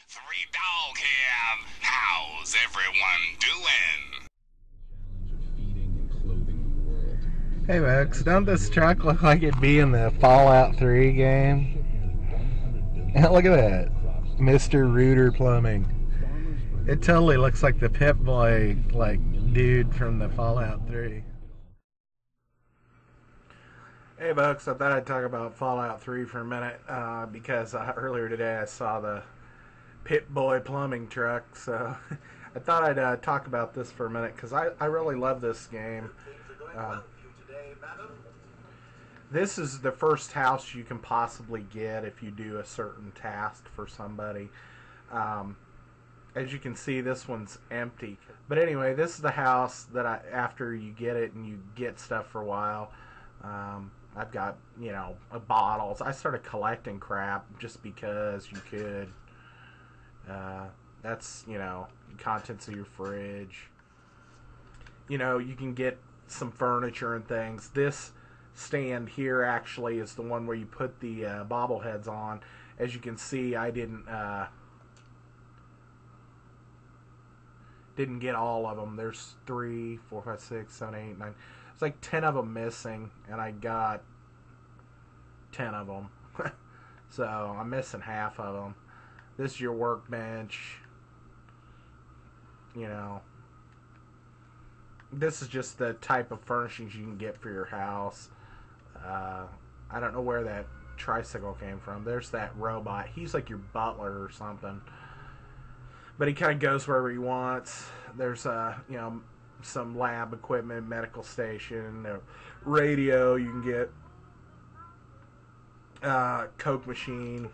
Three Dog here. How's everyone doing? Hey Max, don't this truck look like it'd be in the Fallout 3 game? Look at that. Mr. Rooter Plumbing. It totally looks like the Pip-Boy dude from the Fallout 3. Hey folks, I thought I'd talk about Fallout 3 for a minute because earlier today I saw the Pip-Boy plumbing truck, so I thought I'd talk about this for a minute because I really love this game. This is the first house you can possibly get if you do a certain task for somebody. As you can see, this one's empty. But anyway, this is the house that after you get it and you get stuff for a while, I've got, bottles. I started collecting crap just because you could. That's, contents of your fridge. You can get some furniture and things. This stand here actually is the one where you put the bobbleheads on. As you can see, I didn't get all of them. There's 3, 4, 5, 6, 7, 8, 9. It's like 10 of them missing, and I got 10 of them. So I'm missing half of them. This is your workbench. This is just the type of furnishings you can get for your house. I don't know where that tricycle came from. There's that robot. He's like your butler or something. But he kind of goes wherever he wants. There's some lab equipment, medical station, a radio you can get, Coke machine.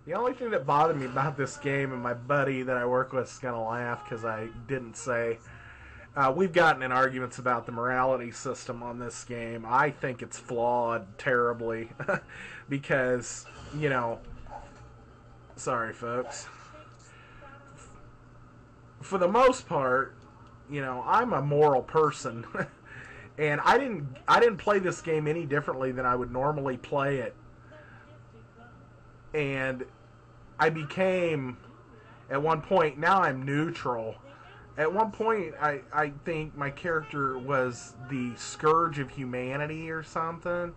The only thing that bothered me about this game, and my buddy that I work with is going to laugh because I didn't say, we've gotten in arguments about the morality system on this game. I think it's flawed terribly because, sorry folks. For the most part, I'm a moral person, and I didn't play this game any differently than I would normally play it. And I became, at one point, now I'm neutral. At one point, I think my character was the scourge of humanity or something.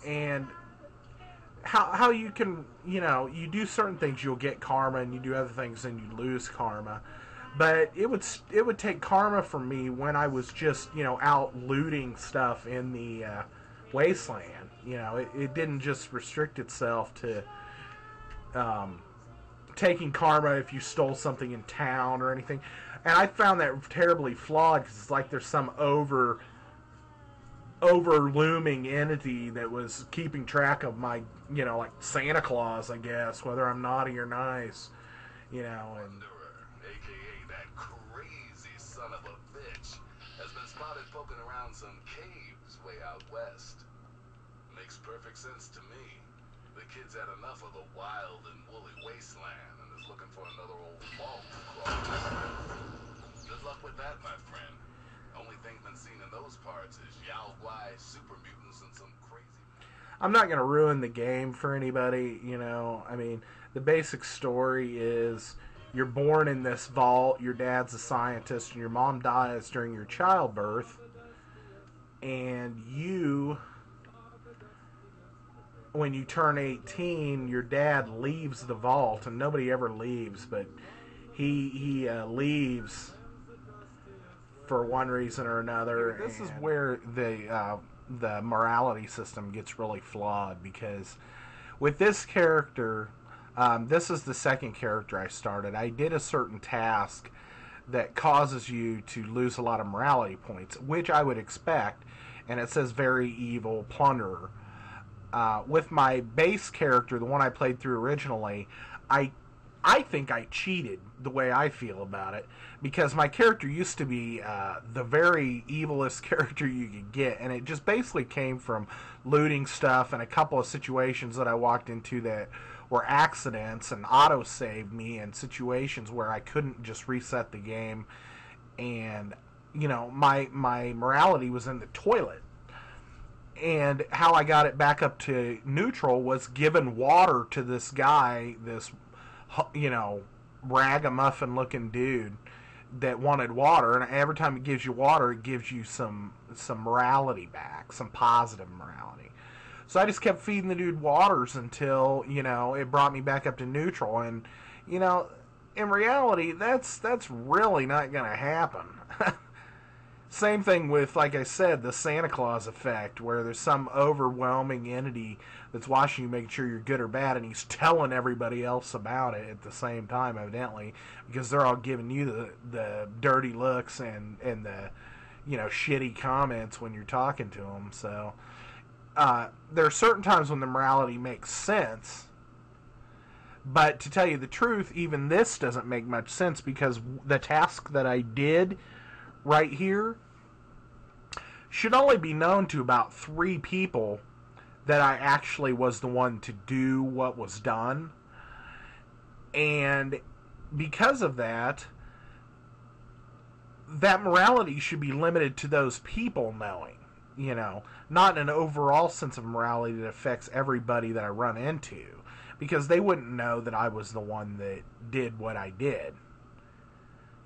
And how you can, you do certain things, you'll get karma, and you do other things and you lose karma. But it would take karma from me when I was just, out looting stuff in the wasteland. It didn't just restrict itself to taking karma if you stole something in town or anything. And I found that terribly flawed because it's like there's some over-looming entity that was keeping track of my, like Santa Claus, I guess, whether I'm naughty or nice, and... AKA that crazy son of a bitch, has been spotted poking around some caves way out west. Makes perfect sense to me. The kid's had enough of the wild and woolly wasteland and is looking for another old vault to crawl into. Good luck with that, my friend. Only thing been seen in those parts is Yao Guai, super mutants, and some crazy... I'm not going to ruin the game for anybody, I mean, the basic story is... You're born in this vault, your dad's a scientist, and your mom dies during your childbirth. And you, when you turn 18, your dad leaves the vault, and nobody ever leaves, but he leaves for one reason or another. This is where the morality system gets really flawed, because with this character... this is the second character I started. I did a certain task that causes you to lose a lot of morality points, which I would expect, and it says very evil plunderer. With my base character, the one I played through originally, I think I cheated the way I feel about it, because my character used to be the very evilest character you could get, and it just basically came from looting stuff and a couple of situations that I walked into that were accidents and auto-saved me in situations where I couldn't just reset the game, and my morality was in the toilet. And how I got it back up to neutral was giving water to this guy, this you know, ragamuffin looking dude that wanted water, and every time it gives you water, it gives you some morality back, some positive morality. So I just kept feeding the dude waters until, you know, it brought me back up to neutral. And, you know, in reality, that's really not going to happen. Same thing with, like I said, the Santa Claus effect, where there's some overwhelming entity that's watching you, making sure you're good or bad, and he's telling everybody else about it at the same time, evidently, because they're all giving you the dirty looks and the, you know, shitty comments when you're talking to them. So there are certain times when the morality makes sense, but to tell you the truth, even this doesn't make much sense, because the task that I did right here should only be known to about 3 people that I actually was the one to do what was done. And because of that, that morality should be limited to those people knowing, you know, not an overall sense of morality that affects everybody that I run into, because they wouldn't know that I was the one that did what I did.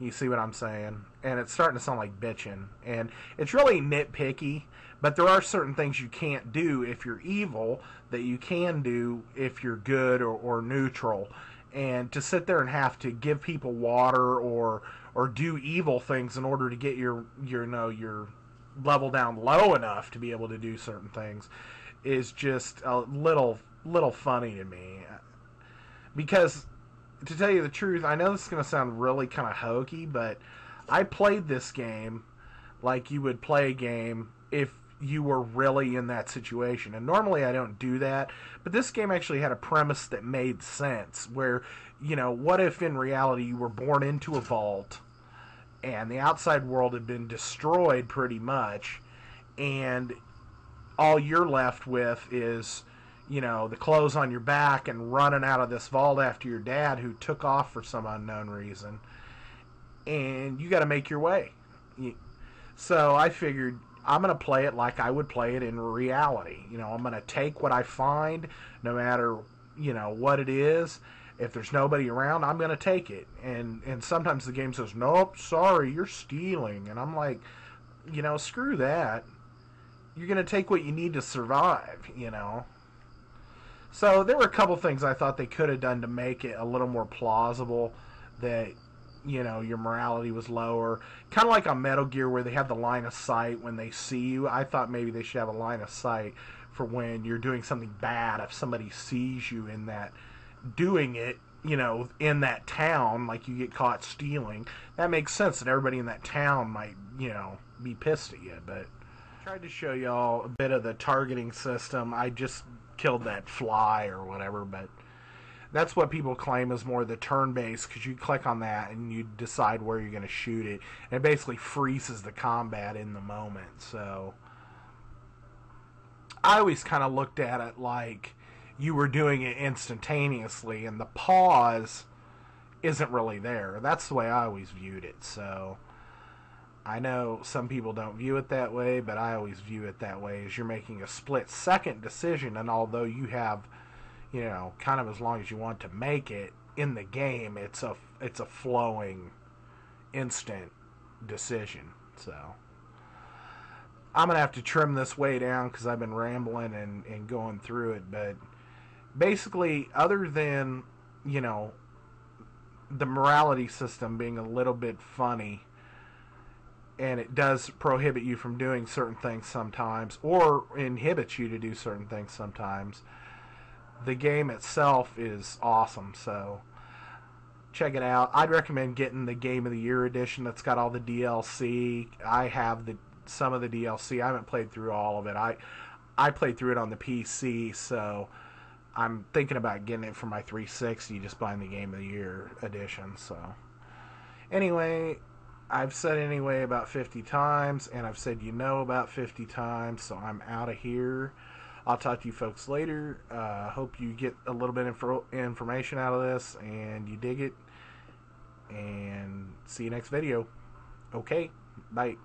You see what I'm saying? And it's starting to sound like bitching. And it's really nitpicky, but there are certain things you can't do if you're evil that you can do if you're good or neutral. And to sit there and have to give people water or do evil things in order to get your level down low enough to be able to do certain things is just a little funny to me. Because, to tell you the truth, I know this is going to sound really kind of hokey, but I played this game like you would play a game if you were really in that situation. And normally I don't do that, but this game actually had a premise that made sense, where, you know, what if in reality you were born into a vault and the outside world had been destroyed pretty much, and all you're left with is, you know, the clothes on your back and running out of this vault after your dad, who took off for some unknown reason, and you got to make your way. So I figured I'm going to play it like I would play it in reality. You know, I'm going to take what I find, no matter, you know, what it is. If there's nobody around, I'm going to take it. And sometimes the game says, nope, sorry, you're stealing. And I'm like, you know, screw that. You're going to take what you need to survive, you know. So there were a couple things I thought they could have done to make it a little more plausible that, you know, your morality was lower. Kind of like on Metal Gear, where they have the line of sight when they see you. I thought maybe they should have a line of sight for when you're doing something bad. If somebody sees you in that, doing it, you know, in that town, like you get caught stealing, that makes sense that everybody in that town might, you know, be pissed at you. But I tried to show y'all a bit of the targeting system. I just killed that fly or whatever, but that's what people claim is more the turn-based, because you click on that and you decide where you're going to shoot it, and it basically freezes the combat in the moment. So I always kind of looked at it like you were doing it instantaneously, and the pause isn't really there. That's the way I always viewed it. So I know some people don't view it that way, but I always view it that way, as you're making a split-second decision, and although you have, you know, kind of as long as you want to make it in the game, it's a flowing, instant decision. So I'm gonna have to trim this way down because I've been rambling and going through it. But basically, other than, you know, the morality system being a little bit funny, and it does prohibit you from doing certain things sometimes, or inhibits you to do certain things sometimes, the game itself is awesome. So check it out. I'd recommend getting the Game of the Year edition that's got all the DLC. I have some of the DLC. I haven't played through all of it. I played through it on the PC, so I'm thinking about getting it for my 360, just buying the Game of the Year edition. So anyway, I've said anyway about 50 times, and I've said about 50 times, so I'm out of here. I'll talk to you folks later. Hope you get a little bit of information out of this, and you dig it. And see you next video. Okay, bye.